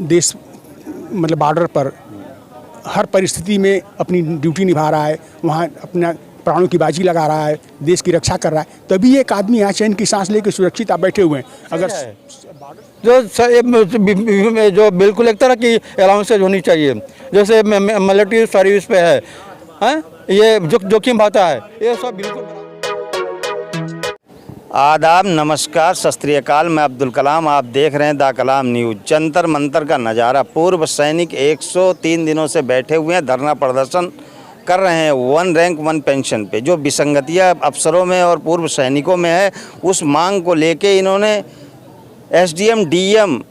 देश मतलब बॉर्डर पर हर परिस्थिति में अपनी ड्यूटी निभा रहा है, वहाँ अपना प्राणों की बाजी लगा रहा है, देश की रक्षा कर रहा है, तभी एक आदमी यहाँ चैन की सांस लेकर सुरक्षित आप बैठे हुए हैं। अगर जो बिल्कुल एक तरह की अलाउंसेज होनी चाहिए, जैसे मिलिट्री सर्विस पे है ये जोखिम भाता है, ये सब बिल्कुल। आदाब, नमस्कार, सत श्री अकाल। मैं अब्दुल कलाम, आप देख रहे हैं दा कलाम न्यूज़। जंतर मंतर का नज़ारा। पूर्व सैनिक 103 दिनों से बैठे हुए हैं, धरना प्रदर्शन कर रहे हैं वन रैंक वन पेंशन पे। जो विसंगतियां अफसरों में और पूर्व सैनिकों में है, उस मांग को लेके इन्होंने एसडीएम, डीएम,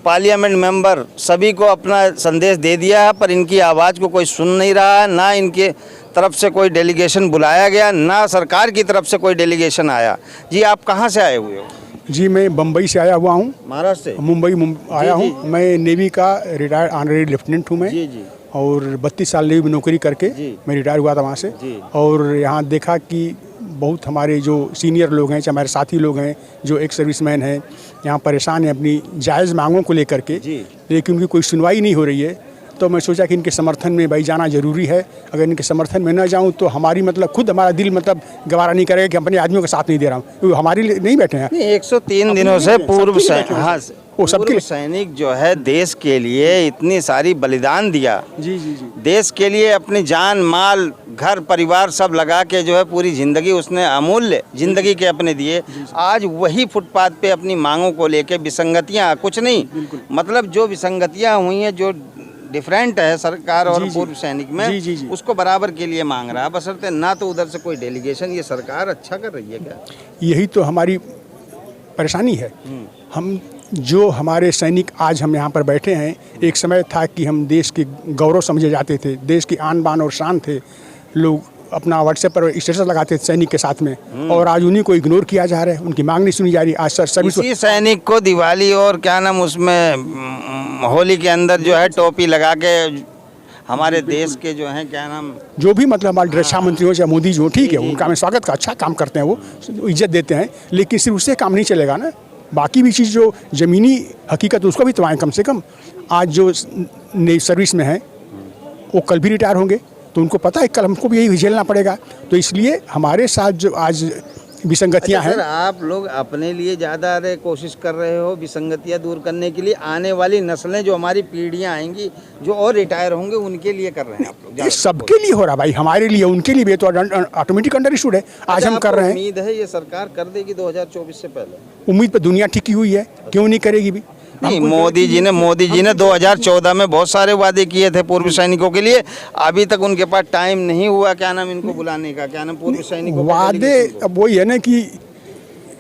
पार्लियामेंट मेंबर सभी को अपना संदेश दे दिया है, पर इनकी आवाज़ को कोई सुन नहीं रहा है। ना इनके तरफ से कोई डेलीगेशन बुलाया गया, ना सरकार की तरफ से कोई डेलीगेशन आया। जी, आप कहाँ से आए हुए हो? जी, मैं बम्बई से आया हुआ हूँ। महाराष्ट्र से? मुंबई आया हूँ। मैं नेवी का रिटायर्ड ऑनरेरी लेफ्टिनेंट हूँ मैं। जी जी। और 32 साल नेवी में नौकरी करके मैं रिटायर हुआ था वहाँ से। और यहाँ देखा कि बहुत हमारे जो सीनियर लोग हैं, चाहे हमारे साथी लोग हैं जो एक्स सर्विसमैन हैं, यहाँ परेशान हैं अपनी जायज़ मांगों को लेकर के, लेकिन उनकी कोई सुनवाई नहीं हो रही है। तो मैं सोचा कि इनके समर्थन में भाई जाना ज़रूरी है। अगर इनके समर्थन में न जाऊं तो हमारी मतलब खुद हमारा दिल मतलब गवारा नहीं करेगा कि अपने आदमियों का साथ नहीं दे रहा हूँ। हमारे लिए नहीं बैठे हैं। 103 दिनों से पूर्व सबके सैनिक जो है देश के लिए इतनी सारी बलिदान दिया। जी जी जी। देश के लिए अपनी जान, माल, घर परिवार सब लगा के जो है पूरी ज़िंदगी उसने अमूल्य ज़िंदगी के अपने दिए। आज वही फुटपाथ पे अपनी मांगों को लेके विसंगतियाँ, कुछ नहीं मतलब जो विसंगतियाँ हुई हैं, जो डिफरेंट है सरकार और पूर्व सैनिक में, उसको बराबर के लिए मांग रहा है। बशर्ते ना तो उधर से कोई डेलीगेशन। ये सरकार अच्छा कर रही है क्या? यही तो हमारी परेशानी है। हम जो हमारे सैनिक आज हम यहाँ पर बैठे हैं, एक समय था कि हम देश के गौरव समझे जाते थे, देश की आन बान और शान थे। लोग अपना व्हाट्सएप पर स्टेटस लगाते थे सैनिक के साथ में, और आज उन्हीं को इग्नोर किया जा रहा है, उनकी मांग नहीं सुनी जा रही। आज सर्विस इसी सैनिक को दिवाली और क्या नाम उसमें होली के अंदर जो है टोपी लगा के हमारे देश के जो हैं क्या नाम जो भी मतलब हमारे रक्षा मंत्री हो चाहे मोदी जी हो, ठीक है, उनका मैं स्वागत का अच्छा काम करते हैं, वो इज्जत देते हैं, लेकिन सिर्फ उससे काम नहीं चलेगा ना। बाकी भी चीज़ जो ज़मीनी हकीकत उसको भी तो आएँ कम से कम। आज जो सर्विस में हैं वो कल भी रिटायर होंगे, तो उनको पता है कल हमको भी यही झेलना पड़ेगा। तो इसलिए हमारे साथ जो आज विसंगतियां हैं। आप लोग अपने लिए ज़्यादा कोशिश कर रहे हो विसंगतियां दूर करने के लिए, आने वाली नस्लें जो हमारी पीढ़ियां आएंगी जो और रिटायर होंगे उनके लिए कर रहे हैं आप लोग? ये सबके लिए हो रहा भाई, हमारे लिए, उनके लिए भी तो ऑटोमेटिक अंडरस्टूड है। आज हम कर रहे हैं। उम्मीद है ये सरकार कर देगी 2024 से पहले? उम्मीद पर दुनिया टिकी हुई है, क्यों नहीं करेगी भी। नहीं, मोदी जी ने 2014 में बहुत सारे वादे किए थे पूर्व सैनिकों के लिए। अभी तक उनके पास टाइम नहीं हुआ क्या नाम इनको बुलाने का, क्या नाम पूर्व सैनिकों वादे। अब वही है ना कि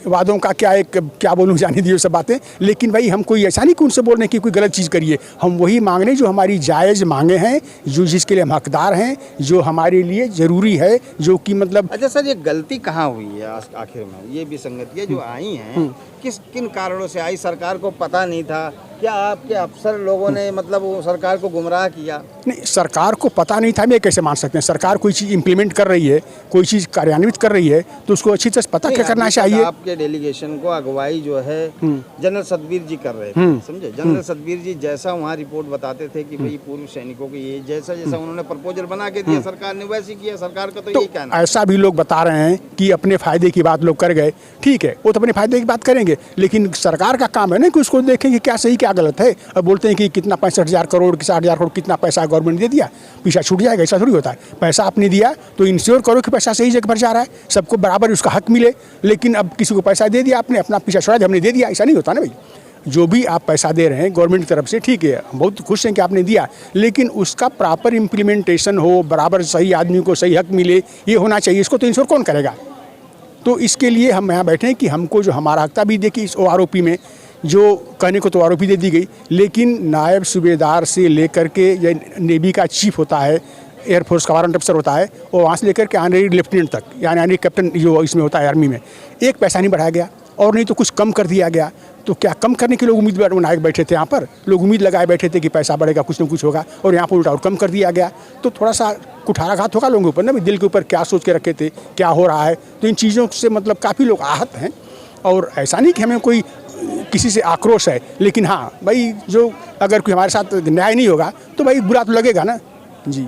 वादों का क्या बोलूँ, जाने दिए सब बातें। लेकिन भाई हम कोई ऐसा नहीं कि उनसे बोलने की कोई गलत चीज़ करिए। हम वही मांग रहे हैं जो हमारी जायज़ मांगे हैं, जो जिसके लिए हम हकदार हैं, जो हमारे लिए ज़रूरी है, जो कि मतलब। अच्छा सर, ये गलती कहाँ हुई है आखिर में? ये विसंगतियाँ जो आई हैं किन कारणों से आई? सरकार को पता नहीं था क्या? आपके अफसर लोगों ने मतलब वो सरकार को गुमराह किया? नहीं, सरकार को पता नहीं था मैं कैसे मान सकते हैं? सरकार कोई चीज़ इम्प्लीमेंट कर रही है, कोई चीज़ कार्यान्वित कर रही है, तो उसको अच्छी तरह पता क्या करना चाहिए। आपके डेलीगेशन को अगुवाई जो है जनरल सतबीर जी कर रहे थे, समझे? जनरल सतबीर जी जैसा वहाँ रिपोर्ट बताते थे कि भाई पूर्व सैनिकों की ये जैसा उन्होंने प्रपोजल बना के दिया, सरकार ने वैसे किया। सरकार का तो यही कहना है। ऐसा भी लोग बता रहे हैं कि अपने फायदे की बात लोग कर गए, ठीक है, वो तो अपने फायदे की बात करेंगे, लेकिन सरकार का काम है ना कि उसको देखें कि क्या सही क्या गलत है। अब बोलते हैं कि कितना 65,000 करोड़ 60,000 करोड़ कितना पैसा गवर्नमेंट दे दिया, पीछा छूट जाएगा, ऐसा थोड़ी होता है। पैसा आपने दिया तो इंश्योर करो कि पैसा सही जगह पर जा रहा है, सबको बराबर उसका हक मिले। लेकिन अब किसी को पैसा दे दिया आपने, अपना पीछा छुड़ा दिया, हमने दे दिया, ऐसा नहीं होता ना भाई। जो भी आप पैसा दे रहे हैं गवर्नमेंट की तरफ से, ठीक है, हम बहुत खुश हैं कि आपने दिया, लेकिन उसका प्रॉपर इम्प्लीमेंटेशन हो, बराबर सही आदमी को सही हक मिले, ये होना चाहिए। इसको तो इंश्योर कौन करेगा? तो इसके लिए हम यहाँ बैठे हैं कि हमको जो हमारा हक था भी देखिए, इस OROP में जो कहने को तो आरोपी दे दी गई, लेकिन नायब सूबेदार से लेकर के या नेवी का चीफ होता है, एयरफोर्स का वारंट अफसर होता है, और वहाँ से लेकर के ऑनरेरी लेफ्टिनेंट तक, यानी ऑनरेरी कैप्टन जो इसमें होता है आर्मी में, एक पैसा नहीं बढ़ाया गया, और नहीं तो कुछ कम कर दिया गया। तो क्या कम करने के लोग उम्मीद बनाए बैठे थे? यहाँ पर लोग उम्मीद लगाए बैठे थे कि पैसा बढ़ेगा, कुछ ना कुछ होगा, और यहाँ पर उल्टा और कम कर दिया गया। तो थोड़ा सा कुठाराघात होगा लोगों के ऊपर ना, दिल के ऊपर क्या सोच के रखे थे, क्या हो रहा है। तो इन चीज़ों से मतलब काफ़ी लोग आहत हैं। और ऐसा नहीं कि हमें कोई किसी से आक्रोश है, लेकिन हाँ भाई जो अगर कोई हमारे साथ न्याय नहीं होगा तो भाई बुरा तो लगेगा ना जी।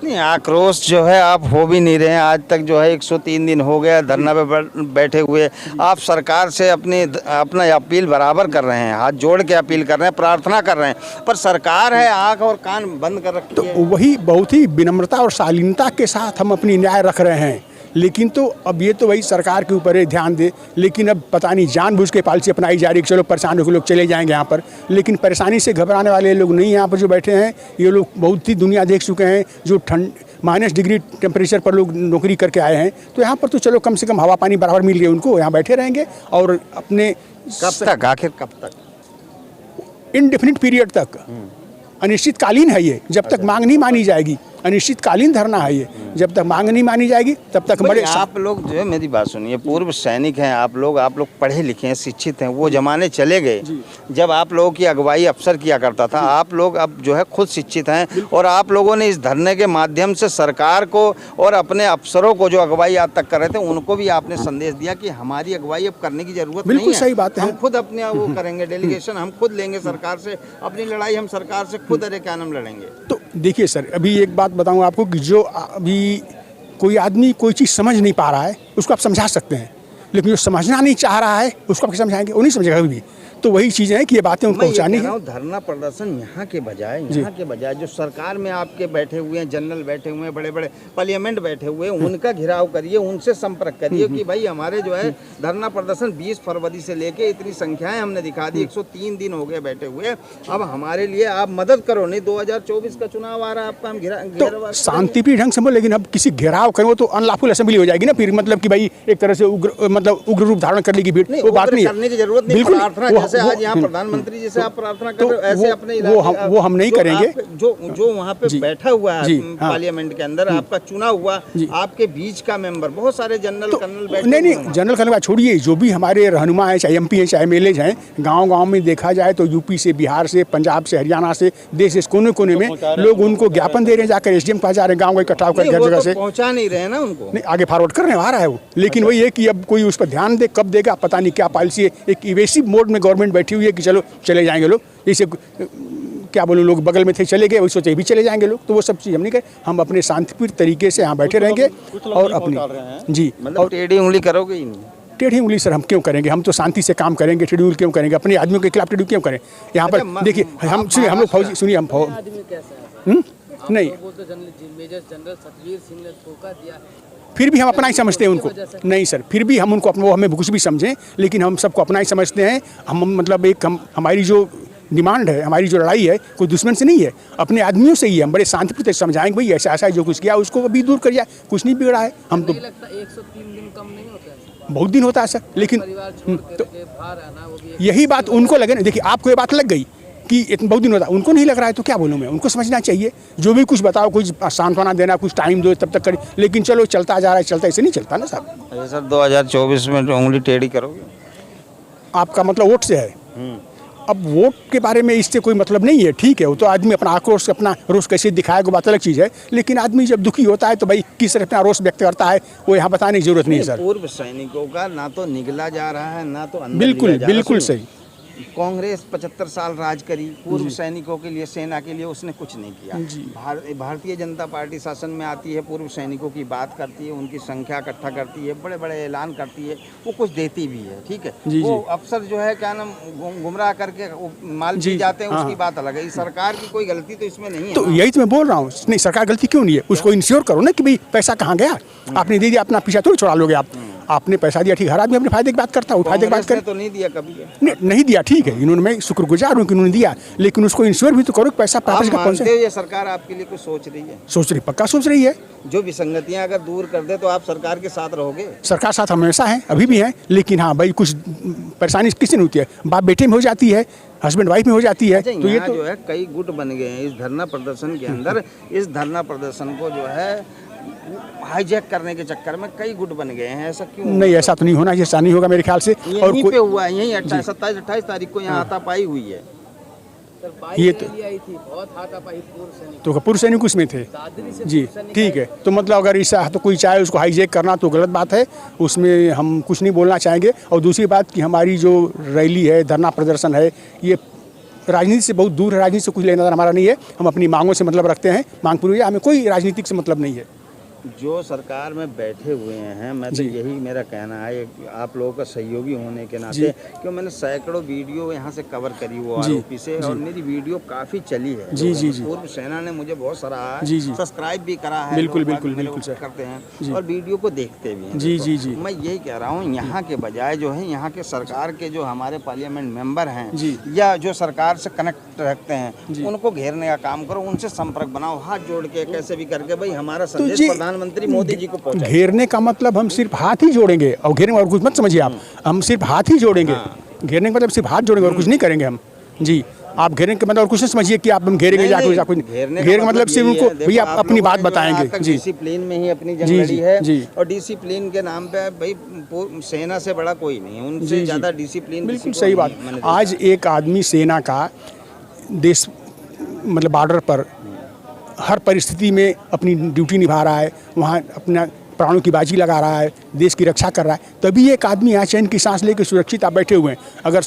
नहीं, आक्रोश जो है आप हो भी नहीं रहे हैं। आज तक जो है 103 दिन हो गया धरना पे बैठे हुए। आप सरकार से अपना अपील बराबर कर रहे हैं, हाथ जोड़ के अपील कर रहे हैं, प्रार्थना कर रहे हैं, पर सरकार है आंख और कान बंद कर रखी तो है। वही बहुत ही विनम्रता और शालीनता के साथ हम अपनी न्याय रख रहे हैं, लेकिन तो अब ये तो वही सरकार के ऊपर है ध्यान दे। लेकिन अब पता नहीं जानबूझ के पॉलिसी अपनाई जा रही है कि चलो परेशान होकर लोग चले जाएंगे यहाँ पर, लेकिन परेशानी से घबराने वाले लोग नहीं यहाँ पर जो बैठे हैं। ये लोग बहुत ही दुनिया देख चुके हैं, जो -डिग्री टेम्परेचर पर लोग नौकरी करके आए हैं, तो यहाँ पर तो चलो कम से कम हवा पानी बराबर मिल गए उनको, यहाँ बैठे रहेंगे और अपने कब तक, आखिर कब तक? इनडेफिनिट पीरियड तक, अनिश्चितकालीन है ये, जब तक मांग नहीं मानी जाएगी। अनिश्चितकालीन धरना है ये, जब तक मांग नहीं मानी जाएगी तब तक बड़े। आप लोग जो है, मेरी बात सुनिए, पूर्व सैनिक हैं आप लोग पढ़े लिखे हैं, शिक्षित हैं। वो जमाने चले गए जब आप लोगों की अगुवाई अफसर किया करता था। आप लोग अब जो है खुद शिक्षित हैं और आप लोगों ने इस धरने के माध्यम से सरकार को और अपने अफसरों को जो अगुवाई आज तक कर रहे थे उनको भी आपने संदेश दिया कि हमारी अगुवाई अब करने की जरूरत नहीं है। बिल्कुल सही बात है। हम खुद अपने वो करेंगे, डेलीगेशन हम खुद लेंगे सरकार से, अपनी लड़ाई हम सरकार से खुद क्या नाम लड़ेंगे। तो देखिए सर, अभी एक बात बताऊं आपको कि जो अभी कोई आदमी कोई चीज़ समझ नहीं पा रहा है उसको आप समझा सकते हैं, लेकिन जो समझना नहीं चाह रहा है उसको आप समझाएंगे, वो नहीं समझेगा कभी भी। तो वही चीज़ें हैं कि ये बातें उनको पहुँचानी है। धरना प्रदर्शन यहाँ के बजाय जो सरकार में आपके बैठे हुए हैं, जनरल बैठे हुए हैं, बड़े बड़े पार्लियामेंट बैठे हुए हैं, उनका घिराव करिए, उनसे संपर्क करिए कि भाई हमारे जो है धरना प्रदर्शन 20 फरवरी से लेके इतनी संख्याएं हमने दिखा दी, 103 दिन हो गए बैठे हुए, अब हमारे लिए आप मदद करो। नहीं 2024 का चुनाव आ रहा है आपका, हम तो शांतिप्रिय ढंग से बोल, लेकिन अब किसी घेराव करें वो तो अनलॉफुल असेंबली हो जाएगी ना फिर, मतलब कि भाई एक तरह से उग्र रूप धारण करने की भीड़, वो बात नहीं करने की जरूरत नहीं। बिल्कुल आज यहाँ प्रधानमंत्री जी से आप प्रार्थना कर रहे हो, ऐसे अपने वो हम नहीं करेंगे। जो वहाँ पे बैठा हुआ है पार्लियामेंट के अंदर, आपका चुना हुआ, आपके बीच का मेंबर, बहुत सारे जनरल कर्नल बैठे। नहीं जनरल कर्नल छोड़िए, जो भी हमारे रहनुमा है, चाहे MP हैं, चाहे MLA हैं, गाँव में देखा जाए तो यूपी से, बिहार से, पंजाब से, हरियाणा से, देश इस कोने कोने में लोग उनको ज्ञापन दे रहे हैं, जाकर SDM पास जा रहे हैं, गाँव का इकट्ठा होकर हर जगह से पहुँचा नहीं रहे ना उनको, नहीं आगे फॉरवर्ड करने आ रहा है वो। लेकिन वही है कि अब कोई उस पर ध्यान दे, कब देगा पता नहीं, क्या पॉलिसी है। एक इवेसिव मोड में गवर्नमेंट बैठी हुई है कि चलो चले जाएंगे लोग, जैसे क्या बोलूँ, लोग बगल में थे चले गए, वही सोचे भी चले जाएंगे लोग, तो वो सब चीज़ हम नहीं करें। हम अपने शांतिपूर्ण तरीके से यहाँ बैठे रहेंगे और अपनी जी, मतलब टेढ़ी उंगली करोगे ही नहीं। टेढ़ी उंगली सर हम क्यों करेंगे, हम तो शांति से काम करेंगे, टेढ़ी उंगली क्यों करेंगे, अपने आदमियों के खिलाफ टेढ़ी क्यों करें। यहाँ पर देखिए हम सुनिए, हम लोग फौजी, सुनिए हम नहीं, फिर भी हम अपना ही समझते हैं उनको। नहीं सर, फिर भी हम उनको अपना, वो हमें कुछ भी समझें, लेकिन हम सबको अपना ही समझते हैं। हम मतलब एक हमारी जो डिमांड है, हमारी जो लड़ाई है, कोई दुश्मन से नहीं है, अपने आदमियों से ही है। हम बड़े शांतिपूर्ण समझाएंगे भाई ऐसा ऐसा जो कुछ किया उसको अभी दूर कर जाए, कुछ नहीं बिगड़ा है। हम तो 103 दिन कम नहीं होता है, बहुत दिन होता है सर, लेकिन तो यही बात उनको लगे ना। देखिए आपको ये बात लग गई कि इतना बहुत दिन होता है, उनको नहीं लग रहा है तो क्या बोलूँ मैं, उनको समझना चाहिए। जो भी कुछ बताओ, कुछ सांत्वना देना, कुछ टाइम दो, तब तक करें, लेकिन चलो चलता जा रहा है, चलता, ऐसे नहीं चलता ना साहब। अच्छा सर, 2024 में उंगली टेढ़ी करोगे? आपका मतलब वोट से है? अब वोट के बारे में इससे कोई मतलब नहीं है, ठीक है, वो तो आदमी अपना आक्रोश, अपना रोष कैसे दिखाएगा, बात अलग चीज़ है। लेकिन आदमी जब दुखी होता है तो भाई किस तरह अपना रोष व्यक्त करता है, वो यहाँ बताने की जरूरत नहीं है सर। पूर्व सैनिकों का ना तो निगला जा रहा है, ना तो अंदर बिल्कुल बिल्कुल सही। कांग्रेस 75 साल राज करी, पूर्व सैनिकों के लिए, सेना के लिए उसने कुछ नहीं किया। भारतीय जनता पार्टी शासन में आती है, पूर्व सैनिकों की बात करती है, उनकी संख्या इकट्ठा करती है, बड़े बड़े ऐलान करती है, वो कुछ देती भी है, ठीक है। वो अफसर जो है क्या नाम गुमराह करके माल पी जाते हैं, उसकी बात अलग है। सरकार की कोई गलती तो इसमें नहीं है। तो यही तो मैं बोल रहा हूँ, नहीं सरकार गलती क्यों नहीं है, उसको इंश्योर करो ना कि भाई पैसा कहाँ गया, आपने दे दिया, अपना पीछा थोड़ी छोड़ा लोगे आप। आपने पैसा दिया, ठीक, हर आदमी अपने फायदे की बात करता है, फायदे की बात करे तो नहीं दिया कभी, नहीं दिया, ठीक है, इन्होंने, मैं शुक्रगुजार हूँ कि उन्होंने दिया, लेकिन उसको इंश्योर भी तो करो कि पैसा वापस का पहुंचे। ये सरकार आपके लिए कुछ सोच रही है? सोच रही, पक्का सोच रही है। जो विसंगतियां अगर दूर कर दे तो आप सरकार के साथ रहोगे? सरकार साथ हमेशा है, अभी भी है, लेकिन हाँ भाई कुछ परेशानी किसी नहीं होती है, बाप बेटे में हो जाती है, हस्बैंड वाइफ में हो जाती है। तो ये तो जो है कई गुट बन गए हैं इस धरना प्रदर्शन के अंदर। इस धरना प्रदर्शन को जो है हाईजैक करने के चक्कर में कई गुट बन गए हैं, ऐसा क्यों? नहीं, ऐसा तो नहीं होना, ऐसा नहीं होगा मेरे ख्याल से। और पे हुआ है, यही 27-28 तारीख को यहाँ हाथापाई हुई है। सर 22 ये तो रैली आई थी, बहुत हाथापाई पूर्व सैनिक तो पूर्व सैनिक उसमें थे दादरी से जी, पूर्व सैनिक ठीक है। तो मतलब अगर ऐसा तो कोई चाहे उसको हाईजैक करना तो गलत बात है, उसमें हम कुछ नहीं बोलना चाहेंगे। और दूसरी बात कि हमारी जो रैली है, धरना प्रदर्शन है, ये राजनीति से बहुत दूर है, राजनीति से कुछ लेना देना हमारा नहीं है। हम अपनी मांगों से मतलब रखते हैं, मांग पूरी है, हमें कोई राजनीतिक से मतलब नहीं है। जो सरकार में बैठे हुए हैं, मैं तो जी। यही मेरा कहना है, आप लोगों का सहयोगी होने के नाते, क्यों मैंने सैकड़ों वीडियो यहाँ से कवर करी वो जी, आरोपी से, और मेरी वीडियो काफ़ी चली है। जी, जी, जी। पूर्व सेना ने मुझे बहुत सराहा है, जी, जी। सब्सक्राइब भी करा है, बिल्कुल, लोग बिल्कुल, मेरे को बिल्कुल सर। करते हैं जी। और वीडियो को देखते भी हैं। जी, देखो, जी, जी। मैं यही कह रहा हूँ, यहाँ के बजाय जो है यहाँ के सरकार के जो हमारे पार्लियामेंट मेंबर हैं जी। या जो सरकार से कनेक्ट रखते हैं, जी। उनको घेरने का काम करो, उनसे संपर्क बनाओ, हाथ जोड़ के कैसे भी करके भाई हमारा तो संदेश जी, प्रधानमंत्री मोदी जी को पहुंचाइए। घेरने का मतलब हम सिर्फ हाथ ही जोड़ेंगे और घेरने और कुछ मत समझिए आप, हम सिर्फ हाथ ही जोड़ेंगे। घेरने का मतलब सिर्फ हाथ जोड़ेंगे और कुछ नहीं करेंगे हम जी। आप घेरने के मतलब और कुछ नहीं समझिए कि आप हम घेरेंगे जाके कुछ घेरने का मतलब सिर्फ उनको भैया आप अपनी बात बताएंगे जी। डिसिप्लिन में ही अपनी जंग जी, लड़ी जी, है जी। और डिसिप्लिन के नाम पे भाई सेना से बड़ा कोई नहीं है, जी, उनसे जी। ज़्यादा डिसिप्लिन बिल्कुल किसी को सही नहीं बात। है, मैंने देखा। आज एक आदमी सेना का देश मतलब बॉर्डर पर हर परिस्थिति में अपनी ड्यूटी निभा रहा है, वहाँ अपना प्राणों की बाजी लगा रहा है, देश की रक्षा कर रहा है, तभी एक आदमी यहाँ चैन की सांस लेकर सुरक्षित आप बैठे हुए हैं। अगर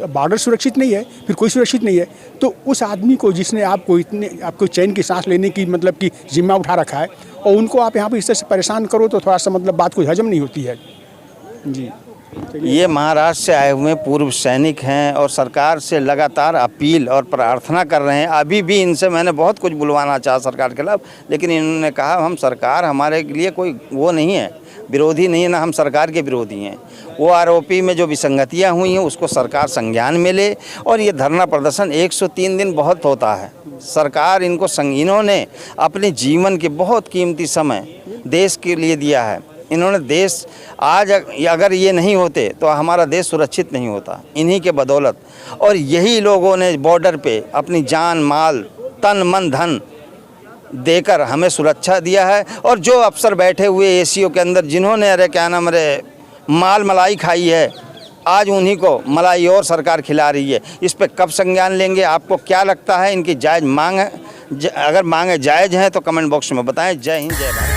बॉर्डर सुरक्षित नहीं है, फिर कोई सुरक्षित नहीं है, तो उस आदमी को जिसने आपको चैन की सांस लेने की मतलब कि जिम्मा उठा रखा है, और उनको आप यहाँ पर इस तरह से परेशान करो तो थोड़ा सा मतलब बात को हजम नहीं होती है जी। ये महाराष्ट्र से आए हुए पूर्व सैनिक हैं और सरकार से लगातार अपील और प्रार्थना कर रहे हैं। अभी भी इनसे मैंने बहुत कुछ बुलवाना चाहा सरकार के खिलाफ, लेकिन इन्होंने कहा हम सरकार हमारे लिए कोई वो नहीं है, विरोधी नहीं है, ना हम सरकार के विरोधी हैं। वो आरोपी में जो विसंगतियां हुई हैं उसको सरकार संज्ञान में ले, और ये धरना प्रदर्शन 103 दिन बहुत होता है। सरकार इनको इन्होंने अपने जीवन के बहुत कीमती समय देश के लिए दिया है। इन्होंने देश आज अगर ये नहीं होते तो हमारा देश सुरक्षित नहीं होता, इन्हीं के बदौलत। और यही लोगों ने बॉर्डर पे अपनी जान माल तन मन धन देकर हमें सुरक्षा दिया है। और जो अफसर बैठे हुए एसीओ के अंदर जिन्होंने अरे क्या नाम अरे माल मलाई खाई है, आज उन्हीं को मलाई और सरकार खिला रही है। इस पे कब संज्ञान लेंगे? आपको क्या लगता है इनकी जायज़ मांग है? अगर मांगे जायज़ हैं तो कमेंट बॉक्स में बताएं। जय हिंद, जय भारत।